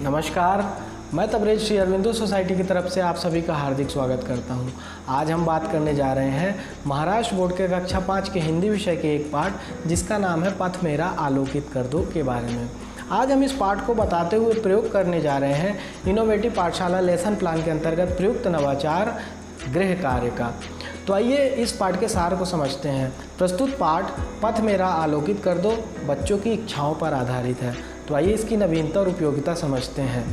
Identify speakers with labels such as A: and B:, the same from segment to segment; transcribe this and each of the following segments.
A: नमस्कार, मैं तबरेज श्री अरविंदो सोसाइटी की तरफ से आप सभी का हार्दिक स्वागत करता हूं। आज हम बात करने जा रहे हैं महाराष्ट्र बोर्ड के कक्षा 5 के हिंदी विषय के एक पाठ जिसका नाम है पथ मेरा आलोकित कर दो के बारे में। आज हम इस पाठ को बताते हुए प्रयोग करने जा रहे हैं इनोवेटिव पाठशाला लेसन प्लान के अंतर्गत प्रयुक्त नवाचार गृह कार्य का। तो आइए इस पाठ के सार को समझते हैं। प्रस्तुत पाठ पथ मेरा आलोकित कर दो बच्चों की इच्छाओं पर आधारित है। तो आइए इसकी नवीनता और उपयोगिता समझते हैं।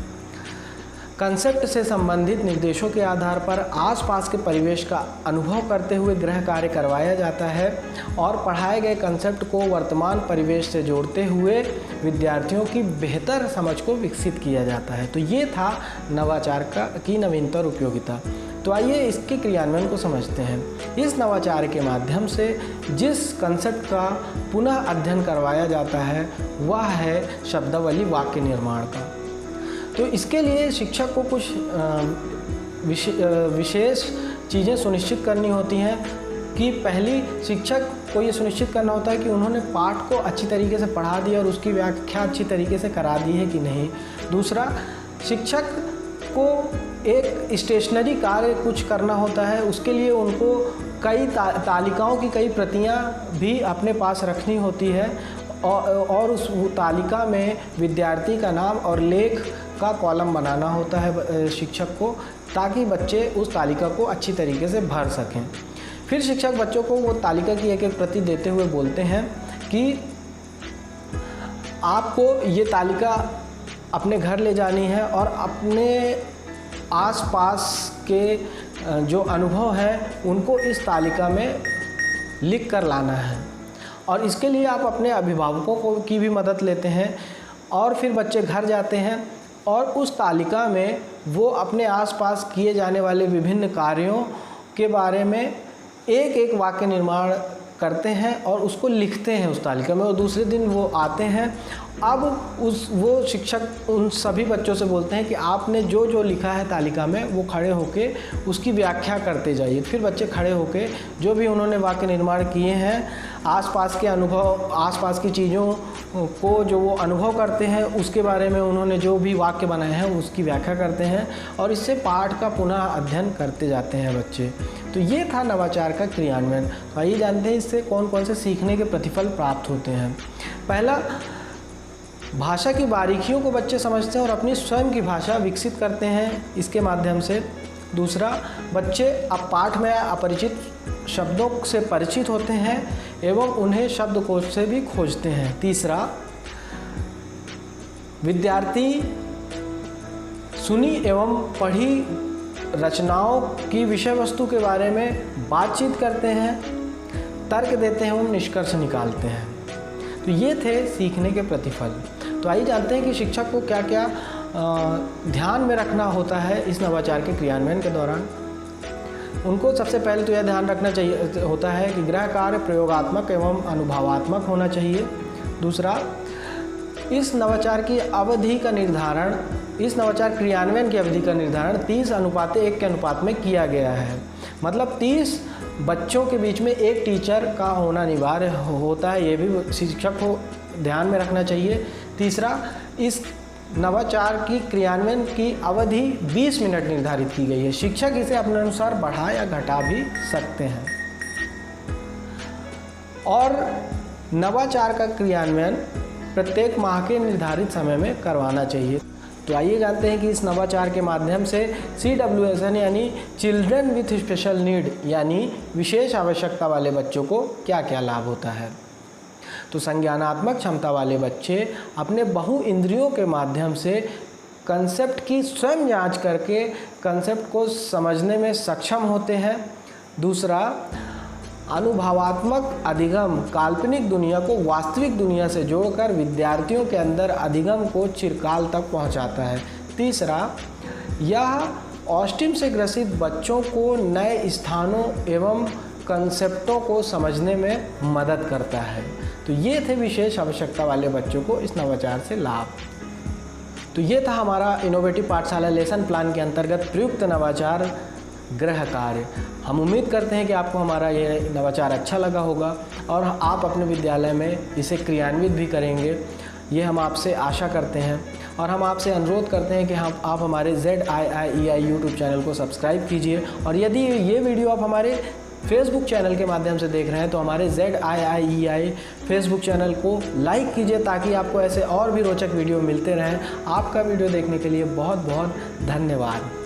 A: कंसेप्ट से संबंधित निर्देशों के आधार पर आसपास के परिवेश का अनुभव करते हुए गृह कार्य करवाया जाता है और पढ़ाए गए कंसेप्ट को वर्तमान परिवेश से जोड़ते हुए विद्यार्थियों की बेहतर समझ को विकसित किया जाता है। तो ये था नवाचार की नवीनता और उपयोगिता। तो आइए इसके क्रियान्वयन को समझते हैं। इस नवाचार के माध्यम से जिस कंसेप्ट का पुनः अध्ययन करवाया जाता है वह है शब्दावली वाक्य निर्माण का। तो इसके लिए शिक्षक को कुछ विशेष चीज़ें सुनिश्चित करनी होती हैं कि पहली, शिक्षक को ये सुनिश्चित करना होता है कि उन्होंने पाठ को अच्छी तरीके से पढ़ा दिया और उसकी व्याख्या अच्छी तरीके से करा दी है कि नहीं। दूसरा, शिक्षक को एक स्टेशनरी कार्य कुछ करना होता है, उसके लिए उनको कई तालिकाओं की कई प्रतियां भी अपने पास रखनी होती है और उस तालिका में विद्यार्थी का नाम और लेख का कॉलम बनाना होता है शिक्षक को, ताकि बच्चे उस तालिका को अच्छी तरीके से भर सकें। फिर शिक्षक बच्चों को वो तालिका की एक एक प्रति देते हुए बोलते हैं कि आपको ये तालिका अपने घर ले जानी है और अपने आसपास के जो अनुभव हैं उनको इस तालिका में लिख कर लाना है। और इसके लिए आप अपने अभिभावकों की भी मदद लेते हैं और फिर बच्चे घर जाते हैं और उस तालिका में वो अपने आसपास किए जाने वाले विभिन्न कार्यों के बारे में एक एक वाक्य निर्माण करते हैं और उसको लिखते हैं उस तालिका में। और दूसरे दिन वो आते हैं। अब वो शिक्षक उन सभी बच्चों से बोलते हैं कि आपने जो जो लिखा है तालिका में वो खड़े होके उसकी व्याख्या करते जाइए। फिर बच्चे खड़े होके जो भी उन्होंने वाक्य निर्माण किए हैं, आसपास के अनुभव, आसपास की चीज़ों को जो वो अनुभव करते हैं उसके बारे में उन्होंने जो भी वाक्य बनाए हैं उसकी व्याख्या करते हैं और इससे पाठ का पुनः अध्ययन करते जाते हैं बच्चे। तो ये था नवाचार का क्रियान्वयन। तो आइए जानते हैं इससे कौन कौन से सीखने के प्रतिफल प्राप्त होते हैं। पहला, भाषा की बारीकियों को बच्चे समझते हैं और अपनी स्वयं की भाषा विकसित करते हैं इसके माध्यम से। दूसरा, बच्चे अब पाठ में अपरिचित शब्दों से परिचित होते हैं एवं उन्हें शब्दकोश से भी खोजते हैं। तीसरा, विद्यार्थी सुनी एवं पढ़ी रचनाओं की विषय वस्तु के बारे में बातचीत करते हैं, तर्क देते हैं एवं निष्कर्ष निकालते हैं। तो ये थे सीखने के प्रतिफल। तो आइए जानते हैं कि शिक्षक को क्या क्या ध्यान में रखना होता है इस नवाचार के क्रियान्वयन के दौरान। उनको सबसे पहले तो यह ध्यान रखना चाहिए होता है कि गृह कार्य प्रयोगात्मक एवं अनुभवात्मक होना चाहिए। दूसरा, इस नवाचार की अवधि का निर्धारण, इस नवाचार क्रियान्वयन की अवधि का निर्धारण 30:1 के अनुपात में किया गया है। मतलब 30 बच्चों के बीच में एक टीचर का होना अनिवार्य होता है, ये भी शिक्षक को ध्यान में रखना चाहिए। तीसरा, इस नवाचार की क्रियान्वयन की अवधि 20 मिनट निर्धारित की गई है। शिक्षक इसे अपने अनुसार बढ़ा या घटा भी सकते हैं। और नवाचार का क्रियान्वयन प्रत्येक माह के निर्धारित समय में करवाना चाहिए। तो आइए जानते हैं कि इस नवाचार के माध्यम से CWSN यानी चिल्ड्रन विथ स्पेशल नीड यानी विशेष आवश्यकता वाले बच्चों को क्या क्या लाभ होता है। तो संज्ञानात्मक क्षमता वाले बच्चे अपने बहु इंद्रियों के माध्यम से कंसेप्ट की स्वयं जांच करके कंसेप्ट को समझने में सक्षम होते हैं। दूसरा, अनुभवात्मक अधिगम काल्पनिक दुनिया को वास्तविक दुनिया से जोड़कर विद्यार्थियों के अंदर अधिगम को चिरकाल तक पहुंचाता है। तीसरा, यह ऑटिज्म से ग्रसित बच्चों को नए स्थानों एवं कंसेप्टों को समझने में मदद करता है। तो ये थे विशेष आवश्यकता वाले बच्चों को इस नवाचार से लाभ। तो ये था हमारा इनोवेटिव पाठशाला लेसन प्लान के अंतर्गत प्रयुक्त नवाचार गृह कार्य। हम उम्मीद करते हैं कि आपको हमारा ये नवाचार अच्छा लगा होगा और आप अपने विद्यालय में इसे क्रियान्वित भी करेंगे, ये हम आपसे आशा करते हैं। और हम आपसे अनुरोध करते हैं कि आप हमारे ZIIEI यूट्यूब चैनल को सब्सक्राइब कीजिए। और यदि ये वीडियो आप हमारे फेसबुक चैनल के माध्यम से देख रहे हैं तो हमारे ZIIEI फेसबुक चैनल को लाइक कीजिए, ताकि आपको ऐसे और भी रोचक वीडियो मिलते रहें। आपका वीडियो देखने के लिए बहुत बहुत धन्यवाद।